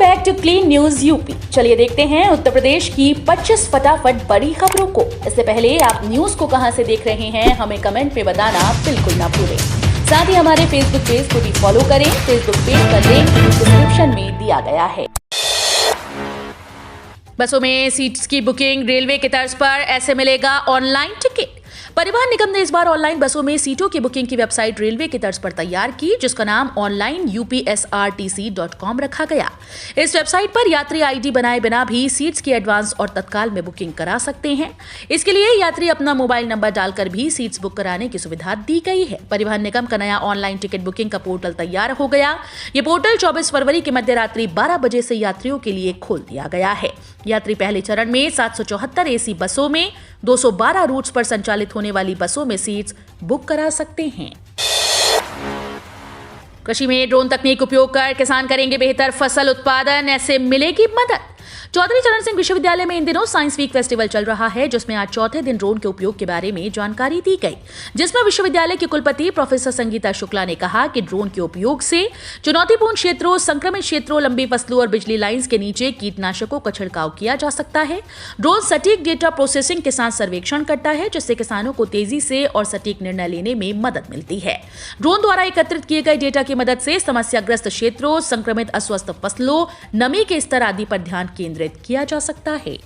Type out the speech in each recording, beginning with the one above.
Back to clean news UP. चलिए देखते हैं उत्तर प्रदेश की 25 फटाफट बड़ी खबरों को। इससे पहले आप न्यूज को कहां से देख रहे हैं हमें कमेंट में बताना बिल्कुल ना भूलें। साथ ही हमारे फेसबुक पेज को भी फॉलो करें। फेसबुक पेज का लिंक डिस्क्रिप्शन में दिया गया है। बसों में सीट्स की बुकिंग रेलवे की तर्ज पर ऐसे मिलेगा ऑनलाइन टिकट। परिवहन निगम ने इस बार ऑनलाइन बसों में सीटों की बुकिंग की वेबसाइट रेलवे की तर्ज पर तैयार की, जिसका नाम ऑनलाइन upsrtc.com रखा गया। इस वेबसाइट पर यात्री आईडी बनाए बिना भी सीट्स की एडवांस और तत्काल में बुकिंग करा सकते हैं। इसके लिए यात्री अपना मोबाइल नंबर डालकर भी सीट्स बुक कराने की सुविधा दी गई है। परिवहन निगम का नया ऑनलाइन टिकट बुकिंग का पोर्टल तैयार हो गया। ये पोर्टल 24 फरवरी की मध्य रात्रि 12 बजे से यात्रियों के लिए खोल दिया गया है। यात्री पहले चरण में 774 एसी बसों में 212 रूट्स पर संचालित होने वाली बसों में सीट्स बुक करा सकते हैं। कृषि में ड्रोन तकनीक उपयोग कर किसान करेंगे बेहतर फसल उत्पादन, ऐसे मिलेगी मदद। चौधरी चरण सिंह विश्वविद्यालय में इन दिनों साइंस वीक फेस्टिवल चल रहा है, जिसमें आज चौथे दिन ड्रोन के उपयोग के बारे में जानकारी दी गई, जिसमें विश्वविद्यालय की कुलपति प्रोफेसर संगीता शुक्ला ने कहा कि ड्रोन के उपयोग से चुनौतीपूर्ण क्षेत्रों, संक्रमित क्षेत्रों, लंबी फसलों और बिजली लाइंस के नीचे कीटनाशकों का छिड़काव किया जा सकता है। ड्रोन सटीक डेटा प्रोसेसिंग के साथ सर्वेक्षण करता है, जिससे किसानों को तेजी से और सटीक निर्णय लेने में मदद मिलती है। ड्रोन द्वारा एकत्रित किए गए डेटा की मदद से समस्याग्रस्त क्षेत्रों, संक्रमित अस्वस्थ फसलों, नमी के स्तर आदि पर ध्यान केंद्रित किया जा सकता है।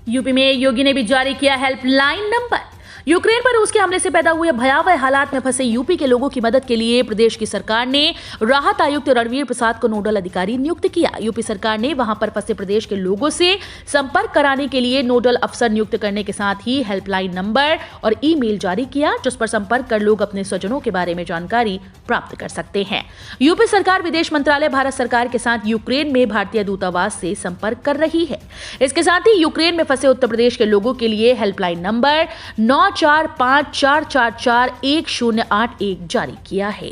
यूपी में योगी ने भी जारी किया हेल्पलाइन नंबर। यूक्रेन पर रूस के हमले से पैदा हुए भयावह हालात में फंसे यूपी के लोगों की मदद के लिए प्रदेश की सरकार ने राहत आयुक्त रणवीर प्रसाद को नोडल अधिकारी नियुक्त किया। यूपी सरकार ने वहां पर फंसे प्रदेश के लोगों से संपर्क कराने के लिए नोडल अफसर नियुक्त करने के साथ ही हेल्पलाइन नंबर और ईमेल जारी किया, जिस पर संपर्क कर लोग अपने स्वजनों के बारे में जानकारी प्राप्त कर सकते हैं। यूपी सरकार विदेश मंत्रालय भारत सरकार के साथ यूक्रेन में भारतीय दूतावास से संपर्क कर रही है। इसके साथ ही यूक्रेन में फंसे उत्तर प्रदेश के लोगों के लिए हेल्पलाइन नंबर 9454441081 जारी किया है।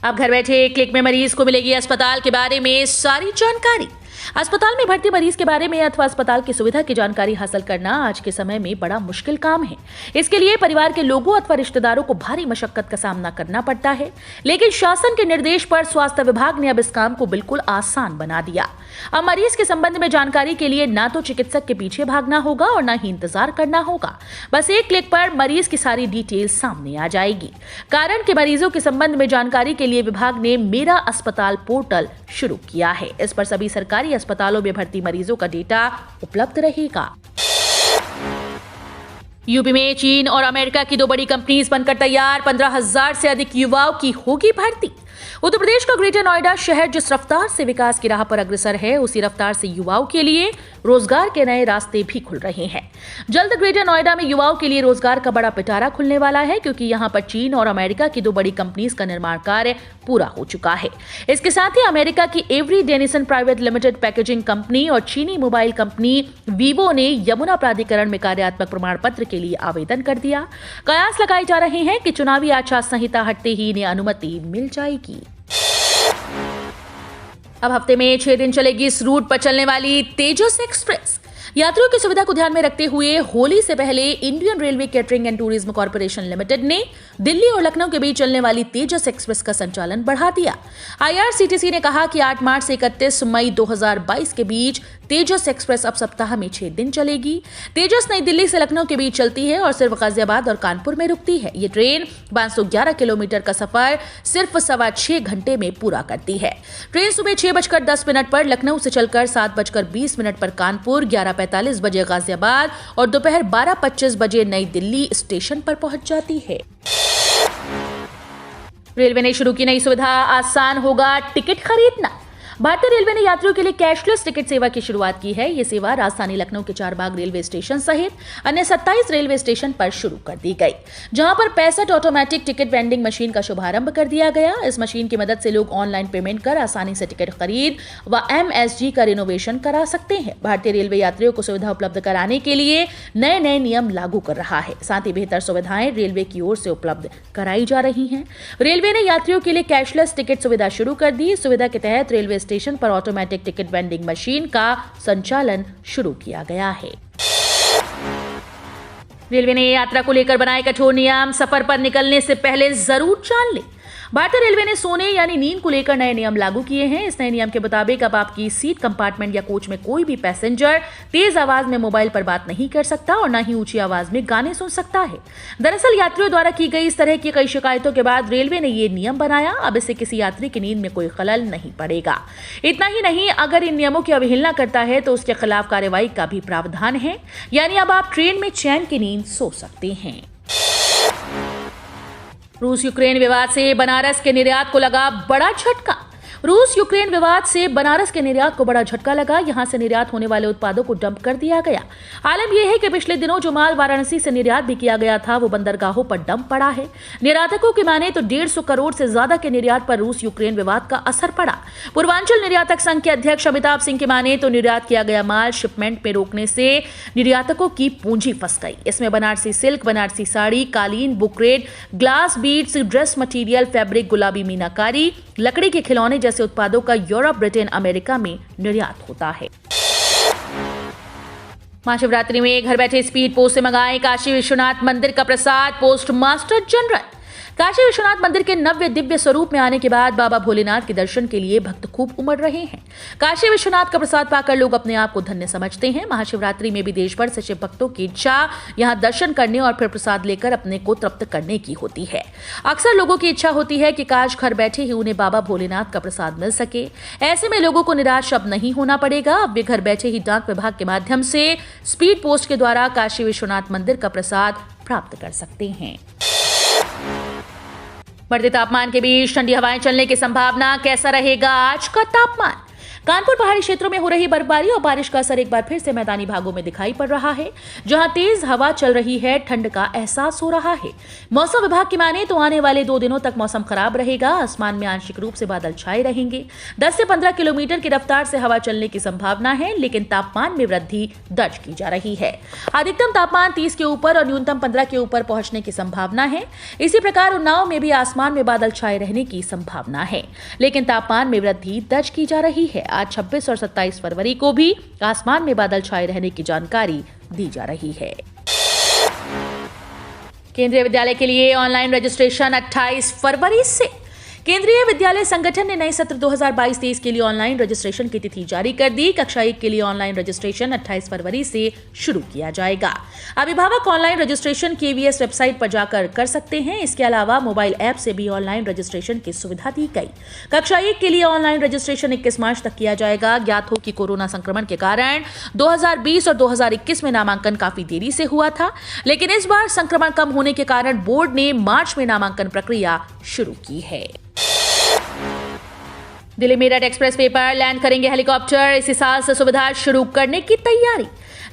अब घर बैठे क्लिक में मरीज को मिलेगी अस्पताल के बारे में सारी जानकारी। अस्पताल में भर्ती मरीज के बारे में अथवा अस्पताल की सुविधा की जानकारी हासिल करना आज के समय में बड़ा मुश्किल काम है। इसके लिए परिवार के लोगों अथवा रिश्तेदारों को भारी मशक्कत का सामना करना पड़ता है, लेकिन शासन के निर्देश पर स्वास्थ्य विभाग ने अब इस काम को बिल्कुल आसान बना दिया। अब मरीज के संबंध में जानकारी के लिए ना तो चिकित्सक के पीछे भागना होगा और ना ही इंतजार करना होगा। बस एक क्लिक पर मरीज की सारी डिटेल सामने आ जाएगी। कारण कि मरीजों के संबंध में जानकारी के लिए विभाग ने मेरा अस्पताल पोर्टल शुरू किया है। इस पर सभी सरकारी अस्पतालों में भर्ती मरीजों का डेटा उपलब्ध रहेगा। यूपी में चीन और अमेरिका की दो बड़ी कंपनीज बनकर तैयार, 15,000 से अधिक युवाओं की होगी भर्ती। उत्तर प्रदेश का ग्रेटर नोएडा शहर जिस रफ्तार से विकास की राह पर अग्रसर है, उसी रफ्तार से युवाओं के लिए रोजगार के नए रास्ते भी खुल रहे हैं। जल्द ग्रेटर नोएडा में युवाओं के लिए रोजगार का बड़ा पिटारा खुलने वाला है, क्योंकि यहां पर चीन और अमेरिका की दो बड़ी कंपनीज का निर्माण कार्य पूरा हो चुका है। इसके साथ ही अमेरिका की every Denison private limited packaging company और चीनी मोबाइल कंपनी वीवो ने यमुना प्राधिकरण में कार्यात्मक प्रमाण पत्र के लिए आवेदन कर दिया। कयास लगाए जा रहे हैं कि चुनावी आचार संहिता हटते ही इन्हें अनुमति मिल जाएगी। अब हफ्ते में 6 दिन चलेगी इस रूट पर चलने वाली तेजस एक्सप्रेस। यात्रियों की सुविधा को ध्यान में रखते हुए होली से पहले Indian railway catering and tourism corporation limited ने दिल्ली और लखनऊ के बीच चलने वाली तेजस एक्सप्रेस का संचालन बढ़ा दिया। आईआरसीटीसी ने कहा कि 8 मार्च से 31 मई 2022 के बीच तेजस एक्सप्रेस अब सप्ताह में 6 दिन चलेगी। तेजस नई दिल्ली से लखनऊ के बीच चलती है और सिर्फ गाजियाबाद और कानपुर में रुकती है। ये ट्रेन 511 किलोमीटर का सफर सिर्फ 6.25 घंटे में पूरा करती है। ट्रेन सुबह 6:10 पर लखनऊ से चलकर 7:20 पर कानपुर, 11:45 बजे गाजियाबाद और दोपहर 12:25 बजे नई दिल्ली स्टेशन पर पहुंच जाती है। रेलवे ने शुरू की नई सुविधा, आसान होगा टिकट खरीदना। भारतीय रेलवे ने यात्रियों के लिए कैशलेस टिकट सेवा की शुरुआत की है। ये सेवा राजधानी लखनऊ के चारबाग रेलवे स्टेशन सहित अन्य 27 रेलवे स्टेशन पर शुरू कर दी गई, जहां पर 65 ऑटोमेटिक टिकट वेंडिंग मशीन का शुभारंभ कर दिया गया। इस मशीन की मदद से लोग ऑनलाइन पेमेंट कर आसानी से टिकट खरीद व MSG का रिनोवेशन करा सकते हैं। भारतीय रेलवे यात्रियों को सुविधा उपलब्ध कराने के लिए नए नए नियम लागू कर रहा है। साथ ही बेहतर सुविधाएं रेलवे की ओर से उपलब्ध कराई जा रही हैं। रेलवे ने यात्रियों के लिए कैशलेस टिकट सुविधा शुरू कर दी। सुविधा के तहत रेलवे स्टेशन पर ऑटोमेटिक टिकट वेंडिंग मशीन का संचालन शुरू किया गया है। रेलवे ने यात्रा को लेकर बनाए कठोर नियम, सफर पर निकलने से पहले जरूर जान ले। भारतीय रेलवे ने सोने यानी नींद को लेकर नए नियम लागू किए हैं। इस नए नियम के मुताबिक अब आपकी सीट कंपार्टमेंट या कोच में कोई भी पैसेंजर तेज आवाज में मोबाइल पर बात नहीं कर सकता और न ही ऊंची आवाज में गाने सुन सकता है। दरअसल यात्रियों द्वारा की गई इस तरह की कई शिकायतों के बाद रेलवे ने ये नियम बनाया। अब इससे किसी यात्री की नींद में कोई खलल नहीं पड़ेगा। इतना ही नहीं, अगर इन नियमों की अवहेलना करता है तो उसके खिलाफ कार्रवाई का भी प्रावधान है, यानी अब आप ट्रेन में चैन की नींद सो सकते हैं। रूस यूक्रेन विवाद से बनारस के निर्यात को लगा बड़ा झटका। रूस यूक्रेन विवाद से बनारस के निर्यात को बड़ा झटका लगा। यहां से निर्यात होने वाले उत्पादों को डंप कर दिया गया। आलम यह है कि पिछले दिनों जो माल वाराणसी से निर्यात भी किया गया था वो बंदरगाहों पर डंप पड़ा है। निर्यातकों की माने तो 150 करोड़ से ज्यादा के निर्यात पर रूस यूक्रेन विवाद का असर पड़ा। पूर्वांचल निर्यातक संघ के अध्यक्ष अमिताभ सिंह की माने तो निर्यात किया गया माल शिपमेंट में रोकने से निर्यातकों की पूंजी फंस गई। इसमें बनारसी सिल्क, बनारसी साड़ी, कालीन, बुकरेट, glass beads, dress material, fabric, गुलाबी मीनाकारी, लकड़ी के खिलौने जैसे उत्पादों का यूरोप, ब्रिटेन, अमेरिका में निर्यात होता है। महाशिवरात्रि में घर बैठे स्पीड पोस्ट से मंगाएं काशी विश्वनाथ मंदिर का प्रसाद। Post master general. Kashi Vishwanath मंदिर के नव्य दिव्य स्वरूप में आने के बाद बाबा भोलेनाथ के दर्शन के लिए भक्त खूब उमड़ रहे हैं। काशी विश्वनाथ का प्रसाद पाकर लोग अपने आप को धन्य समझते हैं। महाशिवरात्रि में भी देश भर से शिव भक्तों की इच्छा यहां दर्शन करने और फिर प्रसाद लेकर अपने को तृप्त करने की होती है। अक्सर लोगों की इच्छा होती है कि काश घर बैठे ही उन्हें बाबा भोलेनाथ का प्रसाद मिल सके। ऐसे में लोगों को निराश अब नहीं होना पड़ेगा। अब वे घर बैठे ही डाक विभाग के माध्यम से स्पीड पोस्ट के द्वारा काशी विश्वनाथ मंदिर का प्रसाद प्राप्त कर सकते हैं। बढ़ते तापमान के बीच ठंडी हवाएं चलने की संभावना। कैसा रहेगा आज का तापमान? कानपुर पहाड़ी क्षेत्रों में हो रही बर्फबारी और बारिश का असर एक बार फिर से मैदानी भागों में दिखाई पड़ रहा है। जहां तेज हवा चल रही है, ठंड का एहसास हो रहा है। मौसम विभाग की माने तो आने वाले 2 दिनों तक मौसम खराब रहेगा। आसमान में आंशिक रूप से बादल छाए रहेंगे। 10 से 15 किलोमीटर की रफ्तार से हवा चलने की संभावना है, लेकिन तापमान में वृद्धि दर्ज की जा रही है। अधिकतम तापमान 30 के ऊपर और न्यूनतम 15 के ऊपर पहुंचने की संभावना है। इसी प्रकार उन्नाव में भी आसमान में बादल छाए रहने की संभावना है, लेकिन तापमान में वृद्धि दर्ज की जा रही है। आज 26 और 27 फरवरी को भी आसमान में बादल छाए रहने की जानकारी दी जा रही है। केंद्रीय विद्यालय के लिए ऑनलाइन रजिस्ट्रेशन 28 फरवरी से। केंद्रीय विद्यालय संगठन ने नए सत्र 2022-23 के लिए ऑनलाइन रजिस्ट्रेशन की तिथि जारी कर दी। कक्षा 1 के लिए ऑनलाइन रजिस्ट्रेशन 28 फरवरी से शुरू किया जाएगा। अभिभावक ऑनलाइन रजिस्ट्रेशन KVS वेबसाइट पर जाकर कर सकते हैं। इसके अलावा मोबाइल ऐप से भी ऑनलाइन रजिस्ट्रेशन की सुविधा दी गई। कक्षा 1 के लिए ऑनलाइन रजिस्ट्रेशन 21 मार्च तक किया जाएगा। ज्ञात हो कि कोरोना संक्रमण के कारण 2020 और 2021 में नामांकन काफी देरी से हुआ था, लेकिन इस बार संक्रमण कम होने के कारण बोर्ड ने मार्च में नामांकन प्रक्रिया शुरू की है। दिल्ली मेरठ एक्सप्रेसवे पर लैंड करेंगे हेलीकॉप्टर। इसी साल से सुविधा शुरू करने की तैयारी।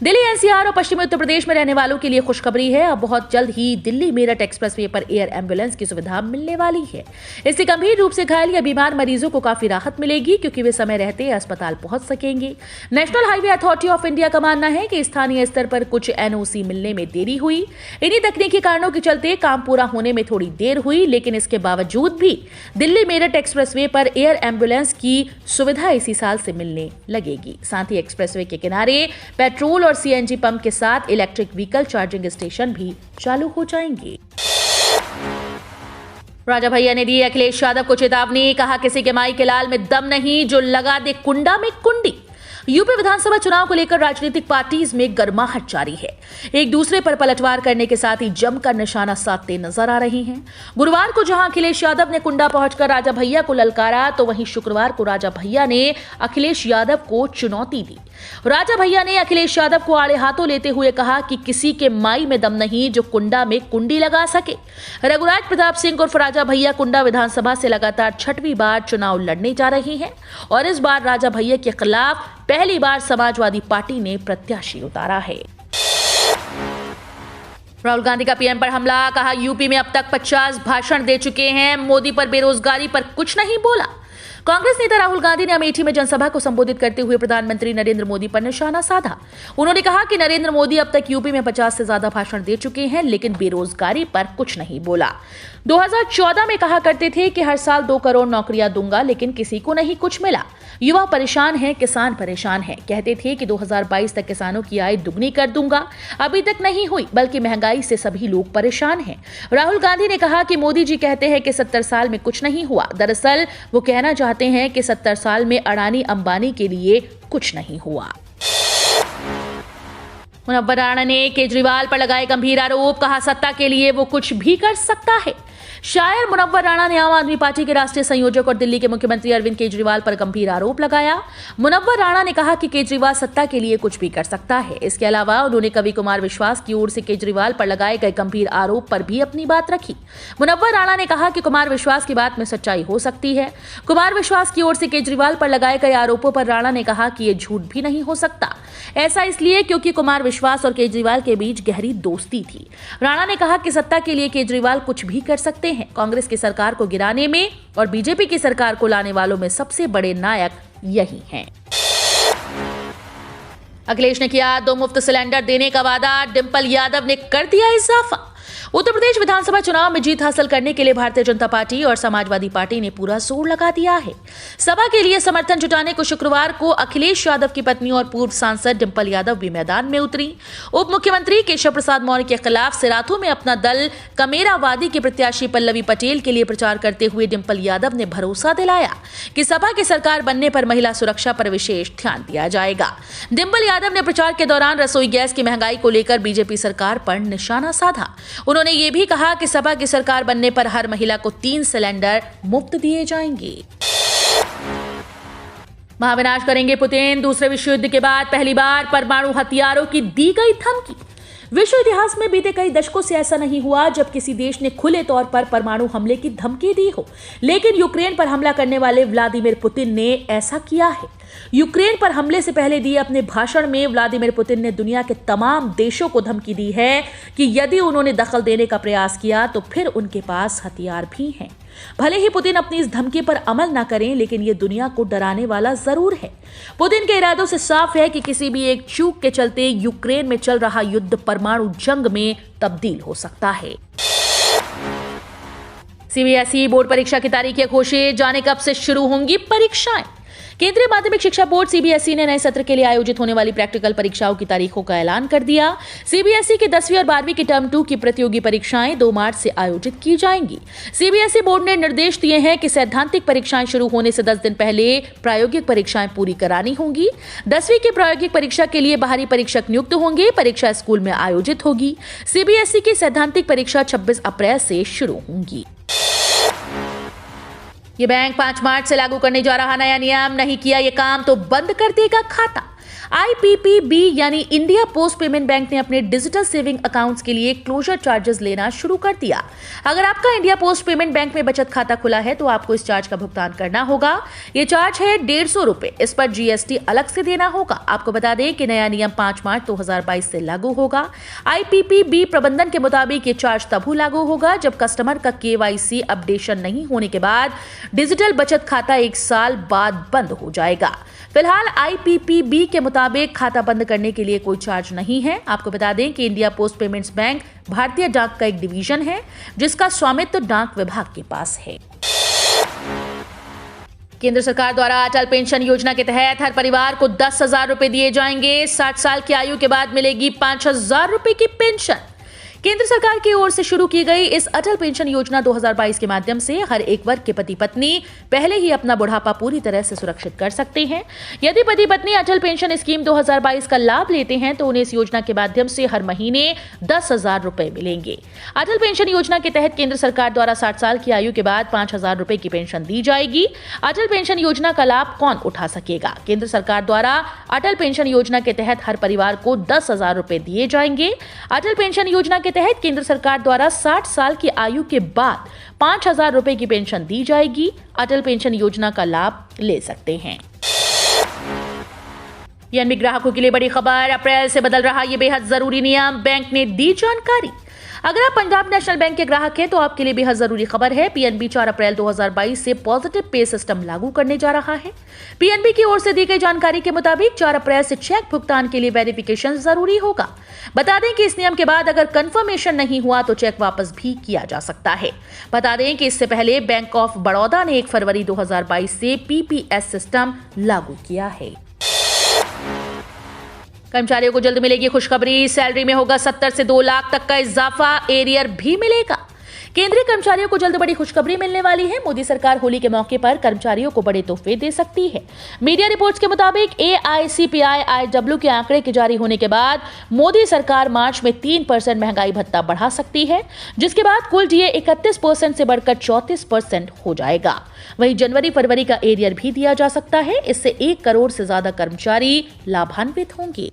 दिल्ली NCR और पश्चिमी उत्तर प्रदेश में रहने वालों के लिए खुशखबरी है। अब बहुत जल्द ही दिल्ली मेरठ एक्सप्रेसवे पर एयर एम्बुलेंस की सुविधा मिलने वाली है। इससे गंभीर रूप से घायल या बीमार मरीजों को काफी राहत मिलेगी, क्योंकि वे समय रहते अस्पताल पहुंच सकेंगे। National highway authority of India का मानना है कि स्थानीय स्तर पर कुछ NOC मिलने में देरी हुई। इन्हीं तकनीकी कारणों के चलते काम पूरा होने में थोड़ी देर हुई, लेकिन इसके बावजूद भी दिल्ली मेरठ एक्सप्रेसवे पर एयर एम्बुलेंस की सुविधा इसी साल से मिलने लगेगी। साथ ही एक्सप्रेसवे के किनारे पेट्रोल और CNG पंप के साथ इलेक्ट्रिक व्हीकल चार्जिंग स्टेशन भी चालू हो जाएंगे। राजा भैया ने दी अखिलेश यादव को चेतावनी। कहा, किसी के माई के लाल में दम नहीं, जो लगा दे कुंडा में कुंडी। यूपी विधानसभा चुनाव को लेकर राजनीतिक पार्टीज में गर्माहट जारी है। एक दूसरे पर पलटवार करने के साथ ही जमकर निशाना साधते नजर आ रहे हैं। गुरुवार को जहां अखिलेश यादव ने कुंडा पहुंचकर राजा भैया को ललकारा, तो वहीं शुक्रवार को राजा भैया ने अखिलेश यादव को चुनौती दी। राजा भैया ने अखिलेश यादव को आड़े हाथों लेते हुए कहा कि किसी के माई में दम नहीं, जो कुंडा में कुंडी लगा सके। रघुराज प्रताप सिंह उर्फ राजा भैया कुंडा विधानसभा से लगातार 6वीं बार चुनाव लड़ने जा रही हैं और इस बार राजा भैया के खिलाफ पहली बार समाजवादी पार्टी ने प्रत्याशी उतारा है। राहुल गांधी का PM पर हमला। कहा, यूपी में अब तक 50 भाषण दे चुके हैं, मोदी पर बेरोजगारी पर कुछ नहीं बोला। कांग्रेस नेता राहुल गांधी ने अमेठी में जनसभा को संबोधित करते हुए प्रधानमंत्री नरेंद्र मोदी पर निशाना साधा। उन्होंने कहा कि नरेंद्र मोदी अब तक यूपी में 50 से ज्यादा भाषण दे चुके हैं, लेकिन बेरोजगारी पर कुछ नहीं बोला। 2014 में कहा करते थे कि हर साल 2 करोड़ नौकरियां दूंगा, लेकिन किसी को नहीं कुछ मिला। युवा परेशान हैं, किसान परेशान हैं। कहते थे कि 2022 तक किसानों की आय दुगनी कर दूंगा, अभी तक नहीं हुई, बल्कि महंगाई से सभी लोग परेशान हैं। राहुल गांधी ने कहा कि मोदी जी कहते हैं कि 70 साल में कुछ नहीं हुआ। दरअसल वो कहना चाहते हैं कि 70 साल में अडानी अंबानी के लिए कुछ नहीं हुआ। मुनव्वर राणा ने केजरीवाल पर लगाए गंभीर आरोप, कहा सत्ता के लिए वो कुछ भी कर सकता है। शायर मुनव्वर राणा ने आम आदमी पार्टी के राष्ट्रीय संयोजक और दिल्ली के मुख्यमंत्री अरविंद केजरीवाल पर गंभीर आरोप लगाया। मुनव्वर राणा ने कहा कि केजरीवाल सत्ता के लिए कुछ भी कर सकता है। इसके अलावा उन्होंने कवि कुमार विश्वास की ओर से केजरीवाल पर लगाए गए गंभीर आरोप पर भी अपनी बात रखी। मुनव्वर राणा ने कहा कि कुमार विश्वास की बात में सच्चाई हो सकती है। कुमार विश्वास की ओर से केजरीवाल पर लगाए गए आरोपों पर राणा ने कहा कि ये झूठ भी नहीं हो सकता। ऐसा इसलिए क्योंकि कुमार विश्वास और केजरीवाल के बीच गहरी दोस्ती थी। राणा ने कहा कि सत्ता के लिए केजरीवाल कुछ भी कर सकते हैं। कांग्रेस की सरकार को गिराने में और बीजेपी की सरकार को लाने वालों में सबसे बड़े नायक यही हैं। अखिलेश ने किया 2 मुफ्त सिलेंडर देने का वादा, डिंपल यादव ने कर दिया इजाफा। उत्तर प्रदेश विधानसभा चुनाव में जीत हासिल करने के लिए भारतीय जनता पार्टी और समाजवादी पार्टी ने पूरा जोर लगा दिया है। सभा के लिए समर्थन जुटाने को शुक्रवार को अखिलेश यादव की पत्नी और पूर्व सांसद डिंपल यादव भी मैदान में उतरी। उप मुख्यमंत्री केशव प्रसाद मौर्य के खिलाफ सिराथू में अपना दल कमेरावादी के प्रत्याशी पल्लवी पटेल के लिए प्रचार करते हुए डिंपल यादव ने भरोसा दिलाया कि सपा की सरकार बनने पर महिला सुरक्षा पर विशेष ध्यान दिया जाएगा। डिंपल यादव ने प्रचार के दौरान रसोई गैस की महंगाई को लेकर बीजेपी सरकार पर निशाना साधा। उन्होंने ये भी कहा कि सपा की सरकार बनने पर हर महिला को 3 सिलेंडर मुफ्त दिए जाएंगे। महाविनाश करेंगे पुतिन, दूसरे विश्व युद्ध के बाद पहली बार परमाणु हथियारों की दी गई धमकी। विश्व इतिहास में बीते कई दशकों से ऐसा नहीं हुआ जब किसी देश ने खुले तौर पर परमाणु हमले की धमकी दी हो, लेकिन यूक्रेन पर हमला करने वाले व्लादिमीर पुतिन ने ऐसा किया है। यूक्रेन पर हमले से पहले दिए अपने भाषण में व्लादिमीर पुतिन ने दुनिया के तमाम देशों को धमकी दी है कि यदि उन्होंने दखल देने का प्रयास किया तो फिर उनके पास हथियार भी हैं। भले ही पुतिन अपनी इस धमकी पर अमल न करें, लेकिन ये दुनिया को डराने वाला जरूर है। पुतिन के इरादों से साफ है कि किसी भी एक चूक के चलते यूक्रेन में चल रहा युद्ध परमाणु जंग में तब्दील हो सकता है। सीबीएसई बोर्ड परीक्षा की तारीखें घोषित, जाने कब से शुरू होंगी परीक्षाएं। केंद्रीय माध्यमिक शिक्षा बोर्ड सीबीएसई ने नए सत्र के लिए आयोजित होने वाली प्रैक्टिकल परीक्षाओं की तारीखों का ऐलान कर दिया। सीबीएसई की 10वीं और 12वीं की टर्म 2 की प्रतियोगी परीक्षाएं 2 मार्च से आयोजित की जाएंगी। सीबीएसई बोर्ड ने निर्देश दिए हैं कि सैद्धांतिक परीक्षाएं शुरू होने से 10 दिन पहले प्रायोगिक परीक्षाएं पूरी करानी होंगी। 10वीं की प्रायोगिक परीक्षा के लिए बाहरी परीक्षक नियुक्त होंगे। परीक्षा स्कूल में आयोजित होगी। सीबीएसई की सैद्धांतिक परीक्षा 26 अप्रैल से शुरू होंगी। ये बैंक 5 मार्च से लागू करने जा रहा नया नियम, नहीं किया ये काम तो बंद कर देगा खाता। IPPB यानी इंडिया पोस्ट पेमेंट बैंक ने अपने डिजिटल सेविंग अकाउंट्स के लिए क्लोजर चार्जेस लेना शुरू कर दिया। अगर आपका इंडिया पोस्ट पेमेंट बैंक में बचत खाता खुला है तो आपको इस चार्ज का भुगतान करना होगा। ये चार्ज है 150 रुपए। इस पर GST अलग से देना होगा। आपको बता दें कि नया नियम 5 मार्च 2022 से लागू होगा। IPPB प्रबंधन के मुताबिक ये चार्ज तब लागू होगा जब कस्टमर का KYC अपडेशन नहीं होने के बाद डिजिटल बचत खाता 1 साल बाद बंद हो जाएगा। फिलहाल IPPB के मुताबिक खाता बंद करने के लिए कोई चार्ज नहीं है। आपको बता दें कि इंडिया पोस्ट पेमेंट्स बैंक भारतीय डाक का एक डिवीजन है जिसका स्वामित्व डाक विभाग के पास है। केंद्र सरकार द्वारा अटल पेंशन योजना के तहत हर परिवार को 10,000 रुपए दिए जाएंगे। 60 साल की आयु के बाद मिलेगी 5,000 रुपए की पेंशन। केंद्र सरकार की ओर से शुरू की गई इस अटल पेंशन योजना 2022 के माध्यम से हर एक वर्ग के पति पत्नी पहले ही अपना बुढ़ापा पूरी तरह से सुरक्षित कर सकते हैं। यदि पति पत्नी अटल पेंशन स्कीम 2022 का लाभ लेते हैं तो उन्हें इस योजना के माध्यम से हर महीने 10,000 रुपए मिलेंगे। अटल पेंशन योजना के तहत केंद्र सरकार द्वारा 60 साल की आयु के बाद 5,000 रुपए की पेंशन दी जाएगी। अटल पेंशन योजना का लाभ कौन उठा सकेगा? केंद्र सरकार द्वारा अटल पेंशन योजना के तहत हर परिवार को 10,000 रुपए दिए जाएंगे। अटल पेंशन योजना के तहत केंद्र सरकार द्वारा 60 साल की आयु के बाद 5,000 रुपए की पेंशन दी जाएगी। अटल पेंशन योजना का लाभ ले सकते हैं। पीएनबी ग्राहकों के लिए बड़ी खबर, अप्रैल से बदल रहा ये बेहद जरूरी नियम, बैंक ने दी जानकारी। अगर आप पंजाब नेशनल बैंक के ग्राहक हैं तो आपके लिए बेहद जरूरी खबर है। पीएनबी 4 अप्रैल 2022 से पॉजिटिव पे सिस्टम लागू करने जा रहा है। पीएनबी की ओर से दी गई जानकारी के मुताबिक 4 अप्रैल से चेक भुगतान के लिए वेरिफिकेशन जरूरी होगा। बता दें कि इस नियम के बाद अगर कंफर्मेशन नहीं हुआ तो चेक वापस भी किया जा सकता है। बता दें कि इससे पहले बैंक ऑफ बड़ौदा ने 1 फरवरी 2022 से पीपीएस सिस्टम लागू किया है। कर्मचारियों को जल्द मिलेगी खुशखबरी। सैलरी में होगा 70 से 2 लाख तक का इजाफा, एरियर भी मिलेगा। केंद्रीय कर्मचारियों को जल्द बड़ी खुशखबरी मिलने वाली है। मोदी सरकार होली के मौके पर कर्मचारियों को बड़े तोहफे दे सकती है। मीडिया रिपोर्ट्स के मुताबिक AICPI-IW के आंकड़े के जारी होने के बाद मोदी सरकार मार्च में 3% महंगाई भत्ता बढ़ा सकती है, जिसके बाद कुल DA 31% से बढ़कर 34% हो जाएगा। वहीं जनवरी फरवरी का एरियर भी दिया जा सकता है। इससे 1 करोड़ से ज्यादा कर्मचारी लाभान्वित होंगे।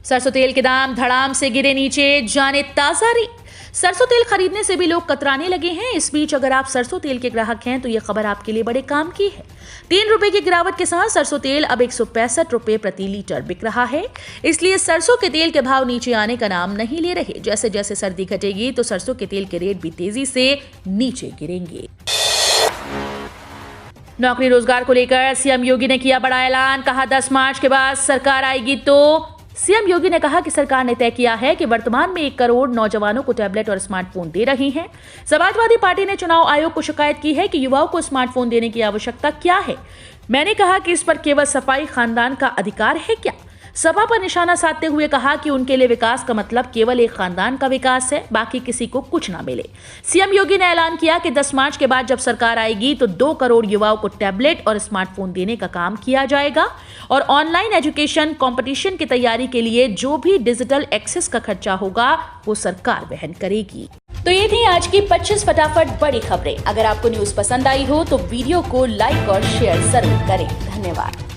सरसों तेल के दाम धड़ाम से गिरे नीचे, जाने ताजा रेट। सरसों तेल खरीदने से भी लोग कतराने लगे हैं। इस बीच अगर आप सरसों तेल के ग्राहक हैं तो ये खबर आपके लिए बड़े काम की है। 3 रुपए की गिरावट के साथ सरसों तेल अब 165 रुपए प्रति लीटर बिक रहा है। इसलिए सरसों के तेल के भाव नीचे आने का नाम नहीं ले रहे। जैसे जैसे सर्दी घटेगी तो सरसों के तेल के रेट भी तेजी से नीचे गिरेंगे। नौकरी रोजगार को लेकर सीएम योगी ने किया बड़ा ऐलान। कहा 10 मार्च के बाद सरकार आएगी तो सीएम योगी ने कहा कि सरकार ने तय किया है कि वर्तमान में 1 करोड़ नौजवानों को टैबलेट और स्मार्टफोन दे रही है। समाजवादी पार्टी ने चुनाव आयोग को शिकायत की है कि युवाओं को स्मार्टफोन देने की आवश्यकता क्या है। मैंने कहा कि इस पर केवल सफाई खानदान का अधिकार है क्या। सभा पर निशाना साधते हुए कहा कि उनके लिए विकास का मतलब केवल एक खानदान का विकास है, बाकी किसी को कुछ ना मिले। सीएम योगी ने ऐलान किया कि 10 मार्च के बाद जब सरकार आएगी तो 2 करोड़ युवाओं को टैबलेट और स्मार्टफोन देने का काम किया जाएगा और ऑनलाइन एजुकेशन कंपटीशन की तैयारी के लिए जो भी डिजिटल एक्सेस का खर्चा होगा वो सरकार वहन करेगी। तो ये थी आज की 25 फटाफट बड़ी खबरें। अगर आपको न्यूज पसंद आई हो तो वीडियो को लाइक और शेयर जरूर करें। धन्यवाद।